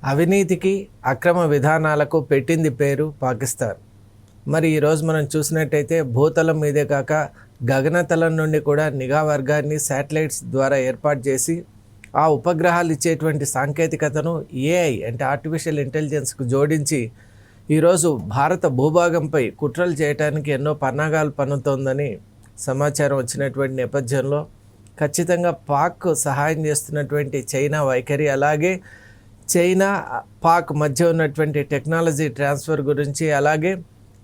అవినీతికి అక్రమ విధానాలకు పెట్టింది పేరు పాకిస్తాన్. మరి ఈరోజు మనం చూసినట్టయితే భూతలం మీదే కాక గగనతలం నుండి కూడా నిఘా వర్గాన్ని శాటిలైట్స్ ద్వారా ఏర్పాటు చేసి ఆ ఉపగ్రహాలు ఇచ్చేటువంటి సాంకేతికతను ఏఐ అంటే ఆర్టిఫిషియల్ ఇంటెలిజెన్స్కు జోడించి ఈరోజు భారత భూభాగంపై కుట్రలు చేయడానికి ఎన్నో పన్నాగాలు పన్నుతోందని సమాచారం వచ్చినటువంటి నేపథ్యంలో ఖచ్చితంగా పాక్ సహాయం చేస్తున్నటువంటి చైనా వైఖరి, అలాగే చైనా పాక్ మధ్య ఉన్నటువంటి టెక్నాలజీ ట్రాన్స్ఫర్ గురించి, అలాగే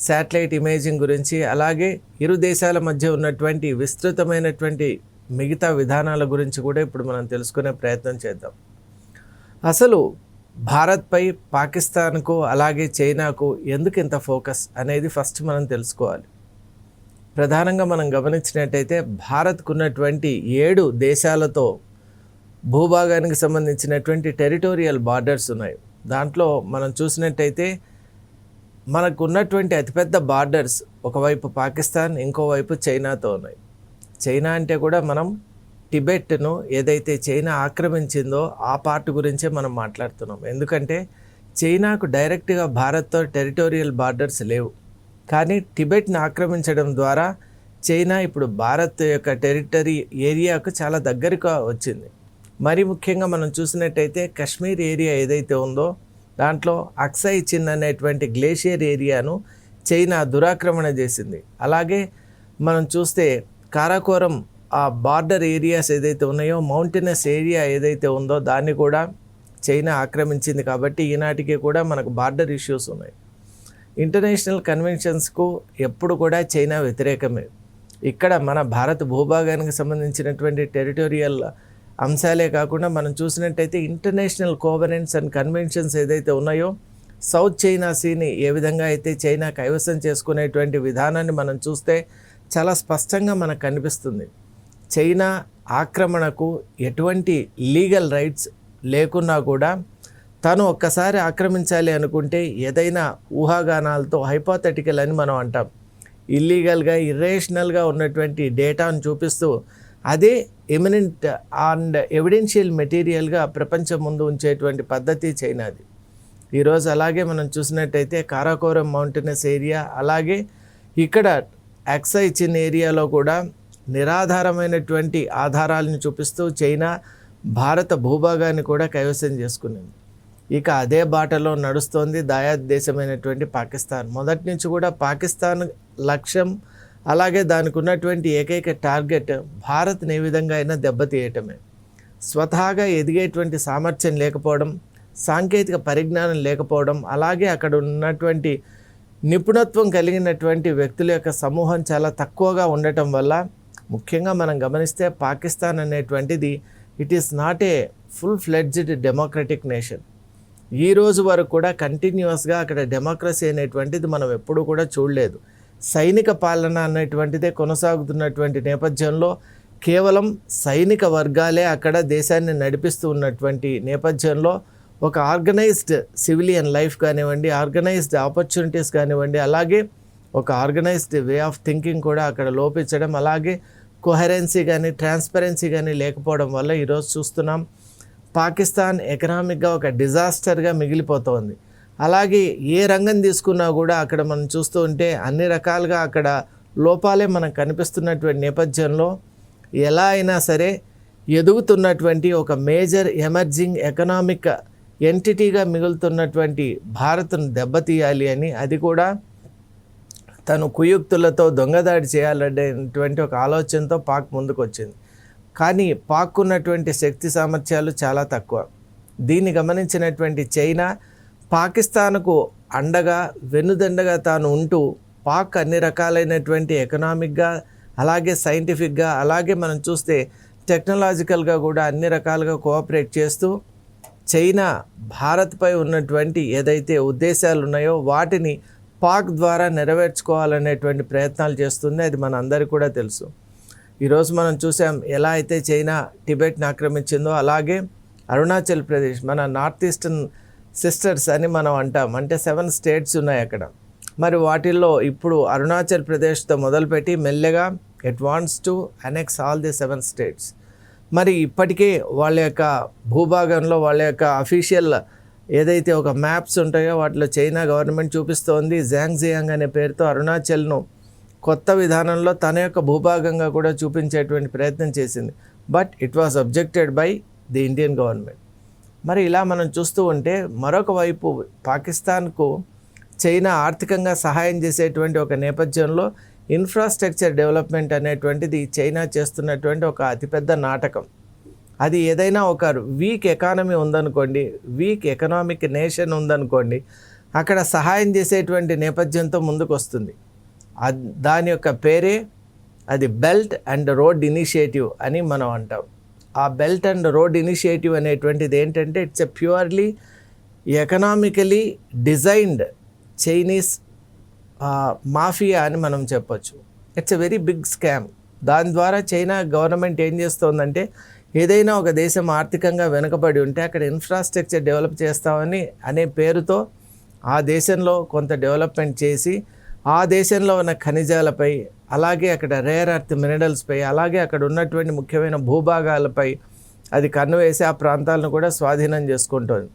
శాటిలైట్ ఇమేజింగ్ గురించి, అలాగే ఇరు దేశాల మధ్య ఉన్నటువంటి విస్తృతమైనటువంటి మిగతా విధానాల గురించి కూడా ఇప్పుడు మనం తెలుసుకునే ప్రయత్నం చేద్దాం. అసలు భారత్పై పాకిస్తాన్కు అలాగే చైనాకు ఎందుకు ఇంత ఫోకస్ అనేది ఫస్ట్ మనం తెలుసుకోవాలి. ప్రధానంగా మనం గమనించినట్టయితే భారత్కు ఉన్నటువంటి 7 దేశాలతో భూభాగానికి సంబంధించినటువంటి టెరిటోరియల్ బార్డర్స్ ఉన్నాయి. దాంట్లో మనం చూసినట్టయితే మనకు ఉన్నటువంటి అతిపెద్ద బార్డర్స్ ఒకవైపు పాకిస్తాన్, ఇంకోవైపు చైనాతో ఉన్నాయి. చైనా అంటే కూడా మనం టిబెట్ను ఏదైతే చైనా ఆక్రమించిందో ఆ పార్ట్ గురించే మనం మాట్లాడుతున్నాం. ఎందుకంటే చైనాకు డైరెక్ట్గా భారత్తో టెరిటోరియల్ బార్డర్స్ లేవు, కానీ టిబెట్ని ఆక్రమించడం ద్వారా చైనా ఇప్పుడు భారత్ యొక్క టెరిటరీ ఏరియాకు చాలా దగ్గరగా వచ్చింది. మరి ముఖ్యంగా మనం చూసినట్టయితే కశ్మీర్ ఏరియా ఏదైతే ఉందో దాంట్లో అక్సై చిన్ అనేటువంటి గ్లేషియర్ ఏరియాను చైనా దురాక్రమణ చేసింది. అలాగే మనం చూస్తే కారాకోరం ఆ బార్డర్ ఏరియాస్ ఏదైతే ఉన్నాయో, మౌంటైనస్ ఏరియా ఏదైతే ఉందో దాన్ని కూడా చైనా ఆక్రమించింది. కాబట్టి ఈనాటికి కూడా మనకు బార్డర్ ఇష్యూస్ ఉన్నాయి. ఇంటర్నేషనల్ కన్వెన్షన్స్కు ఎప్పుడు కూడా చైనా వ్యతిరేకమే. ఇక్కడ మన భారత భూభాగానికి సంబంధించినటువంటి టెరిటోరియల్ అంశాలే కాకుండా మనం చూసినట్టయితే ఇంటర్నేషనల్ కోవెనెంట్స్ అండ్ కన్వెన్షన్స్ ఏదైతే ఉన్నాయో, సౌత్ చైనా సీని ఏ విధంగా అయితే చైనా కైవసం చేసుకునేటువంటి విధానాన్ని మనం చూస్తే చాలా స్పష్టంగా మనకు కనిపిస్తుంది. చైనా ఆక్రమణకు ఎటువంటి లీగల్ రైట్స్ లేకున్నా కూడా తను ఒక్కసారి ఆక్రమించాలి అనుకుంటే ఏదైనా ఊహాగానాలతో హైపోథెటికల్ అని మనం అంటాం, ఇల్లీగల్గా ఇర్రేషనల్గా ఉన్నటువంటి డేటాను చూపిస్తూ అదే ఎమినెంట్ అండ్ ఎవిడెన్షియల్ మెటీరియల్గా ప్రపంచం ముందు ఉంచేటువంటి పద్ధతి చైనాది. ఈరోజు అలాగే మనం చూసినట్టయితే కారాకోరం మౌంటైనస్ ఏరియా, అలాగే ఇక్కడ అక్సై చిన్ ఏరియాలో కూడా నిరాధారమైనటువంటి ఆధారాలను చూపిస్తూ చైనా భారత భూభాగాన్ని కూడా కైవసం చేసుకునింది. ఇక అదే బాటలో నడుస్తోంది దాయాద్ దేశమైనటువంటి పాకిస్తాన్. మొదటి నుంచి కూడా పాకిస్తాన్ లక్ష్యం, అలాగే దానికి ఉన్నటువంటి ఏకైక టార్గెట్ భారత్ని ఏ విధంగా అయినా దెబ్బతీయటమే. స్వతహాగా ఎదిగేటువంటి సామర్థ్యం లేకపోవడం, సాంకేతిక పరిజ్ఞానం లేకపోవడం, అలాగే అక్కడ ఉన్నటువంటి నిపుణత్వం కలిగినటువంటి వ్యక్తుల యొక్క సమూహం చాలా తక్కువగా ఉండటం వల్ల, ముఖ్యంగా మనం గమనిస్తే పాకిస్తాన్ అనేటువంటిది it is not a full fledged democratic nation. ఈ రోజు వరకు కూడా కంటిన్యూస్గా అక్కడ డెమోక్రసీ అనేటువంటిది మనం ఎప్పుడూ కూడా చూడలేదు. సైనిక పాలన అనేటువంటిదే కొనసాగుతున్నటువంటి నేపథ్యంలో కేవలం సైనిక వర్గాలే అక్కడ దేశాన్ని నడిపిస్తూ ఉన్నటువంటి నేపథ్యంలో ఒక ఆర్గనైజ్డ్ సివిలియన్ లైఫ్ కానివ్వండి, ఆర్గనైజ్డ్ ఆపర్చునిటీస్ కానివ్వండి, అలాగే ఒక ఆర్గనైజ్డ్ వే ఆఫ్ థింకింగ్ కూడా అక్కడ లోపించడం, అలాగే కొహరెన్సీ కానీ ట్రాన్స్పరెన్సీ కానీ లేకపోవడం వల్ల ఈరోజు చూస్తున్నాం పాకిస్తాన్ ఎకనామిక్గా ఒక డిజాస్టర్గా మిగిలిపోతోంది. అలాగే ఏ రంగం తీసుకున్నా కూడా అక్కడ మనం చూస్తూ ఉంటే అన్ని రకాలుగా అక్కడ లోపాలే మనకు కనిపిస్తున్నటువంటి నేపథ్యంలో ఎలా అయినా సరే ఎదుగుతున్నటువంటి ఒక మేజర్ ఎమర్జింగ్ ఎకనామిక్ ఎంటిటీగా మిగులుతున్నటువంటి భారత్ను దెబ్బతీయాలి అని, అది కూడా తను కుయుక్తులతో దొంగదాడి చేయాలనేటువంటి ఒక ఆలోచనతో పాక్ ముందుకు వచ్చింది. కానీ పాక్ ఉన్నటువంటి శక్తి సామర్థ్యాలు చాలా తక్కువ. దీన్ని గమనించినటువంటి చైనా పాకిస్తాన్కు అండగా వెన్నుదండగా తాను ఉంటూ పాక్ అన్ని రకాలైనటువంటి ఎకనామిక్గా, అలాగే సైంటిఫిక్గా, అలాగే మనం చూస్తే టెక్నాలజికల్గా కూడా అన్ని రకాలుగా కోఆపరేట్ చేస్తూ చైనా భారత్పై ఉన్నటువంటి ఏదైతే ఉద్దేశాలు ఉన్నాయో వాటిని పాక్ ద్వారా నెరవేర్చుకోవాలనేటువంటి ప్రయత్నాలు చేస్తుంది. అది మన అందరికీ కూడా తెలుసు. ఈరోజు మనం చూసాం ఎలా అయితే చైనా టిబెట్ని ఆక్రమించిందో, అలాగే అరుణాచల్ ప్రదేశ్ మన నార్త్ ఈస్టర్న్ సిస్టర్స్ అని మనం అంటాం, అంటే 7 స్టేట్స్ ఉన్నాయి అక్కడ. మరి వాటిల్లో ఇప్పుడు అరుణాచల్ ప్రదేశ్తో మొదలుపెట్టి మెల్లగా it wants to annexe all the 7 states. మరి ఇప్పటికే వాళ్ళ యొక్క భూభాగంలో వాళ్ళ యొక్క అఫీషియల్ ఏదైతే ఒక మ్యాప్స్ ఉంటాయో వాటిలో చైనా గవర్నమెంట్ చూపిస్తోంది జాంగ్జియాంగ్ అనే పేరుతో అరుణాచల్ను కొత్త విధానంలో తన యొక్క భూభాగంగా కూడా చూపించేటువంటి ప్రయత్నం చేసింది. But it was objected by the Indian government. మరి ఇలా మనం చూస్తూ ఉంటే మరొక వైపు పాకిస్తాన్కు చైనా ఆర్థికంగా సహాయం చేసేటువంటి ఒక నేపథ్యంలో ఇన్ఫ్రాస్ట్రక్చర్ డెవలప్మెంట్ అనేటువంటిది చైనా చేస్తున్నటువంటి ఒక అతిపెద్ద నాటకం. అది ఏదైనా ఒక వీక్ ఎకానమీ ఉందనుకోండి, వీక్ ఎకనామిక్ నేషన్ ఉందనుకోండి, అక్కడ సహాయం చేసేటువంటి నేపథ్యంతో ముందుకు వస్తుంది. దాని యొక్క పేరే అది బెల్ట్ అండ్ రోడ్ ఇనిషియేటివ్ అని మనం అంటాం. ఆ బెల్ట్ అండ్ రోడ్ ఇనిషియేటివ్ అనేటువంటిది ఏంటంటే it's a purely economically designed Chinese mafia అని మనం చెప్పొచ్చు. It's a very big scam. దాని ద్వారా చైనా గవర్నమెంట్ ఏం చేస్తోందంటే ఏదైనా ఒక దేశం ఆర్థికంగా వెనుకబడి ఉంటే అక్కడ ఇన్ఫ్రాస్ట్రక్చర్ డెవలప్ చేస్తామని అనే పేరుతో ఆ దేశంలో కొంత డెవలప్మెంట్ చేసి ఆ దేశంలో ఉన్న ఖనిజాలపై, అలాగే అక్కడ రేర్ అర్త్ మినరల్స్పై, అలాగే అక్కడ ఉన్నటువంటి ముఖ్యమైన భూభాగాలపై అది కన్ను వేసి ఆ ప్రాంతాలను కూడా స్వాధీనం చేసుకుంటుంది.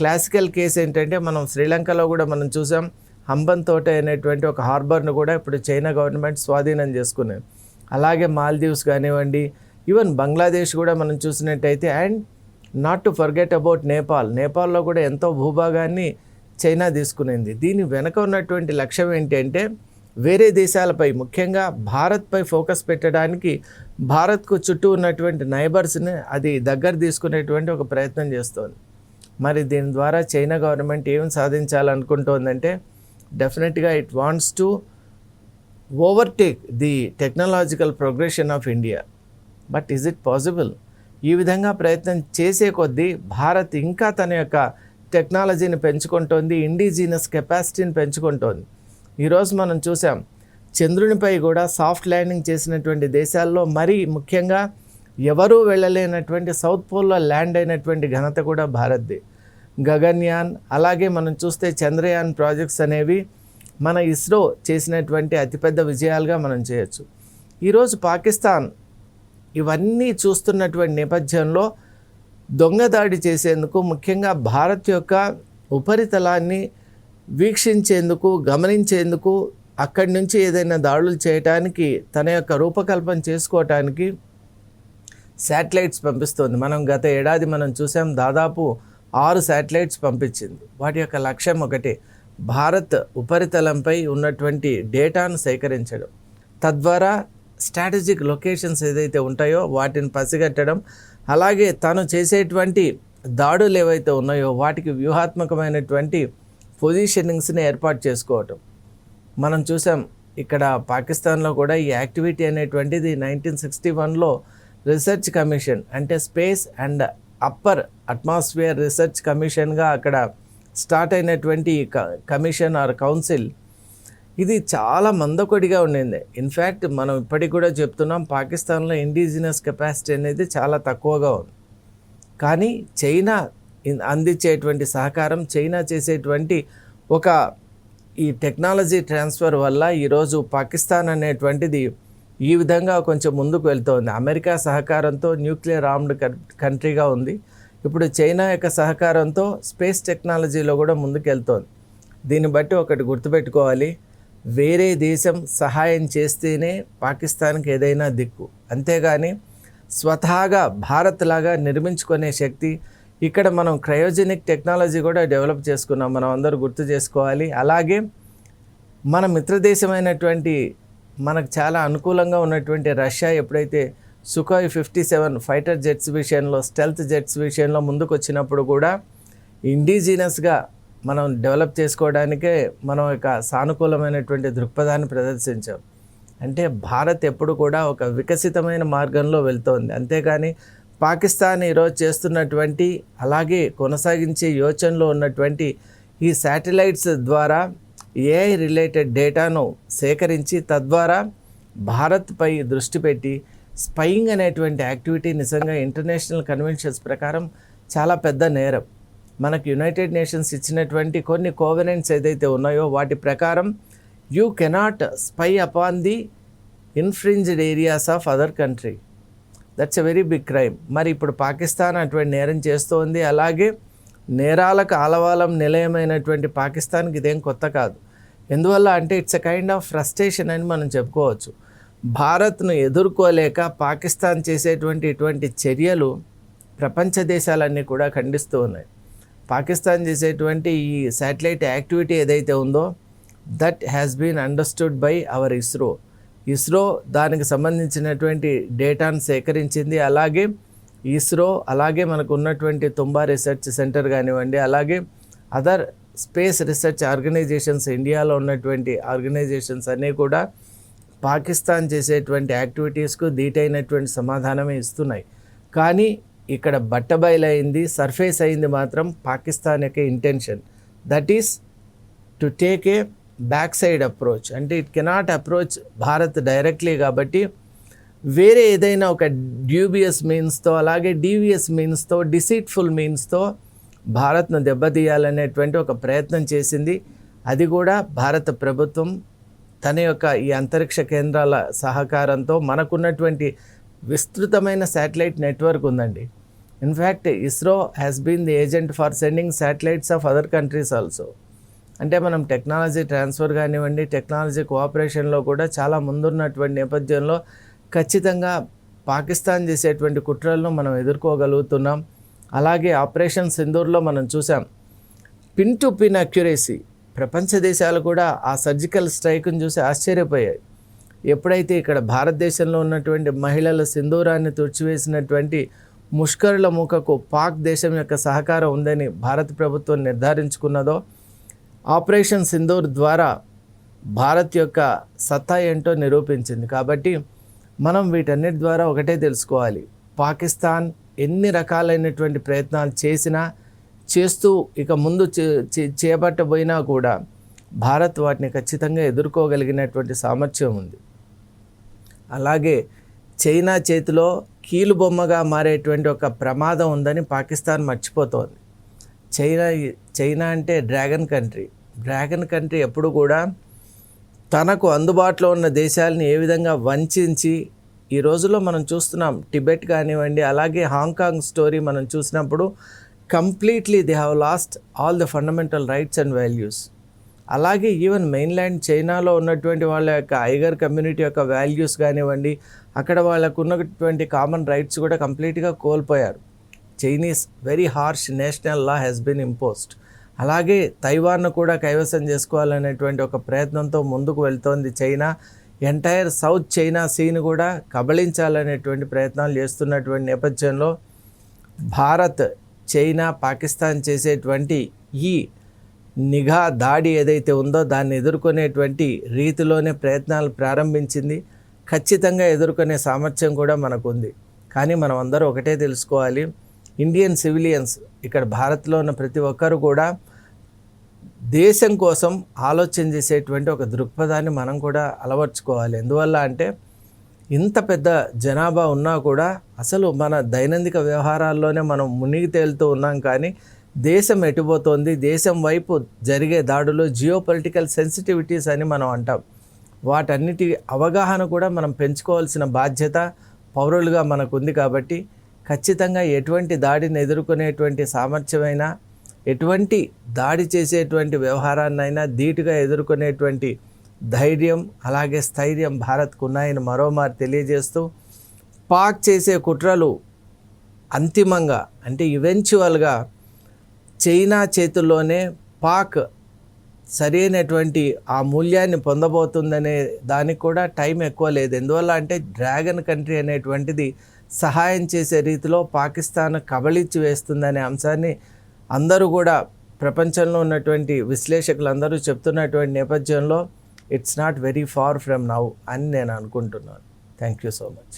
క్లాసికల్ కేసు ఏంటంటే మనం శ్రీలంకలో కూడా మనం చూసాం, హంబన్ తోట అనేటువంటి ఒక హార్బర్ను కూడా ఇప్పుడు చైనా గవర్నమెంట్ స్వాధీనం చేసుకునేది. అలాగే మాల్దీవ్స్ కానివ్వండి, ఈవెన్ బంగ్లాదేశ్ కూడా మనం చూసినట్టయితే, and not to forget about నేపాల్లో కూడా ఎంతో భూభాగాన్ని చైనా తీసుకునేది. దీని వెనక ఉన్నటువంటి లక్ష్యం ఏంటంటే వేరే దేశాలపై, ముఖ్యంగా భారత్పై ఫోకస్ పెట్టడానికి భారత్కు చుట్టూ ఉన్నటువంటి నైబర్స్ని అది దగ్గర తీసుకునేటువంటి ఒక ప్రయత్నం చేస్తోంది. మరి దీని ద్వారా చైనా గవర్నమెంట్ ఏం సాధించాలనుకుంటోందంటే డెఫినెట్గా it wants to overtake the technological progression of India. But is it possible? ఈ విధంగా ప్రయత్నం చేసే కొద్దీ భారత్ ఇంకా తన యొక్క టెక్నాలజీని పెంచుకుంటోంది, ఇండిజినస్ కెపాసిటీని పెంచుకుంటోంది. ఈరోజు మనం చూసాం చంద్రునిపై కూడా సాఫ్ట్ ల్యాండింగ్ చేసినటువంటి దేశాల్లో మరీ ముఖ్యంగా ఎవరూ వెళ్ళలేనటువంటి సౌత్ పోల్లో ల్యాండ్ అయినటువంటి ఘనత కూడా భారత్ది. గగన్యాన్, అలాగే మనం చూస్తే చంద్రయాన్ ప్రాజెక్ట్స్ అనేవి మన ఇస్రో చేసినటువంటి అతిపెద్ద విజయాలుగా మనం చేయొచ్చు. ఈరోజు పాకిస్తాన్ ఇవన్నీ చూస్తున్నటువంటి నేపథ్యంలో దొంగదాడి చేసేందుకు, ముఖ్యంగా భారత్ యొక్క ఉపరితలాన్ని వీక్షించేందుకు, గమనించేందుకు, అక్కడి నుంచి ఏదైనా దాడులు చేయటానికి, తన యొక్క రూపకల్పన చేసుకోవటానికి శాటిలైట్స్ పంపిస్తుంది. మనం గత ఏడాది మనం చూసాం, దాదాపు 6 శాటిలైట్స్ పంపించింది. వాటి యొక్క లక్ష్యం ఒకటే, భారత్ ఉపరితలంపై ఉన్నటువంటి డేటాను సేకరించడం, తద్వారా స్ట్రాటజిక్ లొకేషన్స్ ఏదైతే ఉంటాయో వాటిని పసిగట్టడం, అలాగే తను చేసేటువంటి దాడులు ఏవైతే ఉన్నాయో వాటికి వ్యూహాత్మకమైనటువంటి పొజిషనింగ్స్ని ఏర్పాటు చేసుకోవటం. మనం చూసాం ఇక్కడ పాకిస్తాన్లో కూడా ఈ యాక్టివిటీ అనేటువంటిది 1961లో రీసెర్చ్ కమిషన్, అంటే space and upper atmosphere research కమిషన్గా అక్కడ స్టార్ట్ అయినటువంటి కమిషన్ ఆర్ కౌన్సిల్ ఇది చాలా మందకొడిగా ఉండింది. ఇన్ఫ్యాక్ట్ మనం ఇప్పటికి కూడా చెప్తున్నాం, పాకిస్తాన్లో ఇండిజినస్ కెపాసిటీ అనేది చాలా తక్కువగా ఉంది. కానీ చైనా అందించేటువంటి సహకారం, చైనా చేసేటువంటి ఒక ఈ టెక్నాలజీ ట్రాన్స్ఫర్ వల్ల ఈరోజు పాకిస్తాన్ అనేటువంటిది ఈ విధంగా కొంచెం ముందుకు వెళ్తోంది. అమెరికా సహకారంతో న్యూక్లియర్ ఆర్మ్డ్ కంట్రీగా ఉంది. ఇప్పుడు చైనా యొక్క సహకారంతో స్పేస్ టెక్నాలజీలో కూడా ముందుకు వెళ్తోంది. దీన్ని బట్టి ఒకటి గుర్తుపెట్టుకోవాలి, వేరే దేశం సహాయం చేస్తేనే పాకిస్తాన్కి ఏదైనా దిక్కు, అంతేగాని స్వతహాగా భారత్ లాగా నిర్మించుకునే శక్తి. ఇక్కడ మనం క్రయోజెనిక్ టెక్నాలజీ కూడా డెవలప్ చేసుకున్నాం, మనం అందరూ గుర్తు చేసుకోవాలి. అలాగే మన మిత్రదేశమైనటువంటి, మనకు చాలా అనుకూలంగా ఉన్నటువంటి రష్యా ఎప్పుడైతే సుఖోయ్ 57 ఫైటర్ జెట్స్ విషయంలో, స్టెల్త్ జెట్స్ విషయంలో ముందుకు వచ్చినప్పుడు కూడా ఇండిజినస్గా మనం డెవలప్ చేసుకోవడానికే మనం ఒక సానుకూలమైనటువంటి దృక్పథాన్ని ప్రదర్శించాం. అంటే భారత్ ఎప్పుడు కూడా ఒక వికసితమైన మార్గంలో వెళ్తోంది, అంతేగాని పాకిస్తాన్ ఈరోజు చేస్తున్నటువంటి, అలాగే కొనసాగించే యోచనలో ఉన్నటువంటి ఈ శాటిలైట్స్ ద్వారా ఏఐ రిలేటెడ్ డేటాను సేకరించి తద్వారా భారత్పై దృష్టి పెట్టి స్పైయింగ్ అనేటువంటి యాక్టివిటీ నిజంగా ఇంటర్నేషనల్ కన్వెన్షన్స్ ప్రకారం చాలా పెద్ద నేరం. మనకు యునైటెడ్ నేషన్స్ ఇచ్చినటువంటి కొన్ని కోవెనెంట్స్ ఏదైతే ఉన్నాయో వాటి ప్రకారం you cannot spy upon the infringed areas of other country. That's a very big crime. మరి ఇప్పుడు పాకిస్తాన్ అటువంటి నేరం చేస్తోంది. అలాగే నేరాలకు ఆలవాలం నిలయమైనటువంటి పాకిస్తాన్కి ఇదేం కొత్త కాదు. ఎందువల్ల అంటే it's a kind of frustration అని మనం చెప్పుకోవచ్చు. భారత్ను ఎదుర్కోలేక పాకిస్తాన్ చేసేటువంటి ఇటువంటి చర్యలు ప్రపంచ దేశాలన్నీ కూడా ఖండిస్తూ ఉన్నాయి. పాకిస్తాన్ చేసేటువంటి ఈ శాటిలైట్ యాక్టివిటీ ఏదైతే ఉందో that has been understood by our ISRO దానికి సంబంధించినటువంటి డేటాను సేకరించింది. అలాగే మనకు ఉన్నటువంటి తుంబా రీసెర్చ్ సెంటర్ కానివ్వండి, అలాగే అదర్ స్పేస్ రీసెర్చ్ ఆర్గనైజేషన్స్, ఇండియాలో ఉన్నటువంటి ఆర్గనైజేషన్స్ అన్నీ కూడా పాకిస్తాన్ చేసేటువంటి యాక్టివిటీస్కు ధీటైనటువంటి సమాధానమే ఇస్తున్నాయి. కానీ ఇక్కడ బట్టబయలైంది, సర్ఫేస్ అయింది మాత్రం పాకిస్తాన్ యొక్క intention. That is to take a back side approach. అంటే it cannot approach Bharat directly, కాబట్టి వేరే ఏదైనా ఒక డ్యూబియస్ మీన్స్తో, అలాగే డీవియస్ మీన్స్తో, డిసీట్ఫుల్ మీన్స్తో భారత్ను దెబ్బతీయాలనేటువంటి ఒక ప్రయత్నం చేసింది. అది కూడా భారత ప్రభుత్వం తన యొక్క ఈ అంతరిక్ష కేంద్రాల సహకారంతో మనకున్నటువంటి విస్తృతమైన శాటిలైట్ నెట్వర్క్ ఉందండి. In fact ISRO has been the agent for sending satellites of other countries also. అంటే మనం టెక్నాలజీ ట్రాన్స్ఫర్ కానివ్వండి, టెక్నాలజీ కోఆపరేషన్లో కూడా చాలా ముందున్నటువంటి నేపథ్యంలో ఖచ్చితంగా పాకిస్తాన్ చేసేటువంటి కుట్రలను మనం ఎదుర్కోగలుగుతున్నాం. అలాగే ఆపరేషన్ సింధూర్లో మనం చూసాం పిన్ టు పిన్ అక్యురసీ. ప్రపంచ దేశాలు కూడా ఆ సర్జికల్ స్ట్రైక్ను చూసి ఆశ్చర్యపోయాయి. ఎప్పుడైతే ఇక్కడ భారతదేశంలో ఉన్నటువంటి మహిళల సింధూరాన్ని తుడిచివేసినటువంటి ముష్కరుల మూకకు పాక్ దేశం యొక్క సహకారం ఉందని భారత ప్రభుత్వం నిర్ధారించుకున్నదో, ఆపరేషన్ సింధూర్ ద్వారా భారత్ యొక్క సత్తా ఏంటో నిరూపించింది. కాబట్టి మనం వీటన్నిటి ద్వారా ఒకటే తెలుసుకోవాలి, పాకిస్తాన్ ఎన్ని రకాలైనటువంటి ప్రయత్నాలు చేస్తూ ఇక ముందు చేపట్టబోయినా కూడా భారత్ వాటిని ఖచ్చితంగా ఎదుర్కోగలిగినటువంటి సామర్థ్యం ఉంది. అలాగే చైనా చేతిలో కీలుబొమ్మగా మారేటువంటి ఒక ప్రమాదం ఉందని పాకిస్తాన్ మర్చిపోతోంది. చైనా అంటే డ్రాగన్ కంట్రీ ఎప్పుడు కూడా తనకు అందుబాటులో ఉన్న దేశాలని ఏ విధంగా వంచి ఈ రోజుల్లో మనం చూస్తున్నాం. టిబెట్ కానివ్వండి, అలాగే హాంకాంగ్ స్టోరీ మనం చూసినప్పుడు completely they have lost all the fundamental rights and values. అలాగే ఈవెన్ మెయిన్ల్యాండ్ చైనాలో ఉన్నటువంటి వాళ్ళ యొక్క ఐగర్ కమ్యూనిటీ యొక్క వాల్యూస్ కానివ్వండి, అక్కడ వాళ్ళకు ఉన్నటువంటి కామన్ రైట్స్ కూడా కంప్లీట్గా కోల్పోయారు. Chinese very harsh national law has been imposed. అలాగే తైవాన్ను కూడా కైవసం చేసుకోవాలనేటువంటి ఒక ప్రయత్నంతో ముందుకు వెళ్తోంది చైనా. ఎంటైర్ సౌత్ చైనా సీని కూడా కబళించాలనేటువంటి ప్రయత్నాలు చేస్తున్నటువంటి నేపథ్యంలో భారత్, చైనా, పాకిస్తాన్ చేసేటువంటి ఈ నిఘా దాడి ఏదైతే ఉందో దాన్ని ఎదుర్కొనేటువంటి రీతిలోనే ప్రయత్నాలు ప్రారంభించింది. ఖచ్చితంగా ఎదుర్కొనే సామర్థ్యం కూడా మనకు ఉంది. కానీ మనం అందరూ ఒకటే తెలుసుకోవాలి, ఇండియన్ సివిలియన్స్ ఇక్కడ భారత్లో ఉన్న ప్రతి ఒక్కరు కూడా దేశం కోసం ఆలోచన చేసేటువంటి ఒక దృక్పథాన్ని మనం కూడా అలవర్చుకోవాలి. ఎందువల్ల అంటే ఇంత పెద్ద జనాభా ఉన్నా కూడా అసలు మన దైనందిక వ్యవహారాల్లోనే మనం మునిగి తేలుతూ ఉన్నాం. కానీ దేశం ఎటుపోతోంది, దేశం వైపు జరిగే దాడులు జియోపొలిటికల్ సెన్సిటివిటీస్ అని మనం అంటాం. వాటన్నిటి అవగాహన కూడా మనం పెంచుకోవాల్సిన బాధ్యత పౌరులుగా మనకు ఉంది. కాబట్టి ఖచ్చితంగా ఎటువంటి దాడిని ఎదుర్కొనేటువంటి సామర్థ్యమైనా, ఎటువంటి దాడి చేసేటువంటి వ్యవహారాన్నైనా ధీటుగా ఎదుర్కొనేటువంటి ధైర్యం, అలాగే స్థైర్యం భారత్కు ఉన్నాయని మరోమారు తెలియజేస్తూ, పాక్ చేసే కుట్రలు అంతిమంగా అంటే ఈవెన్చువల్గా చైనా చేతుల్లోనే పాక్ సరైనటువంటి ఆ మూల్యాన్ని పొందబోతుందనే దానికి కూడా టైం ఎక్కువ లేదు. ఎందువల్ల అంటే డ్రాగన్ కంట్రీ అనేటువంటిది సహాయం చేసే రీతిలో పాకిస్తాన్ కబళించి వేస్తుందనే అంశాన్ని అందరూ కూడా ప్రపంచంలో ఉన్నటువంటి విశ్లేషకులందరూ చెప్తున్నటువంటి నేపథ్యంలో it's not very far from now అని నేను అనుకుంటున్నాను. Thank you so much.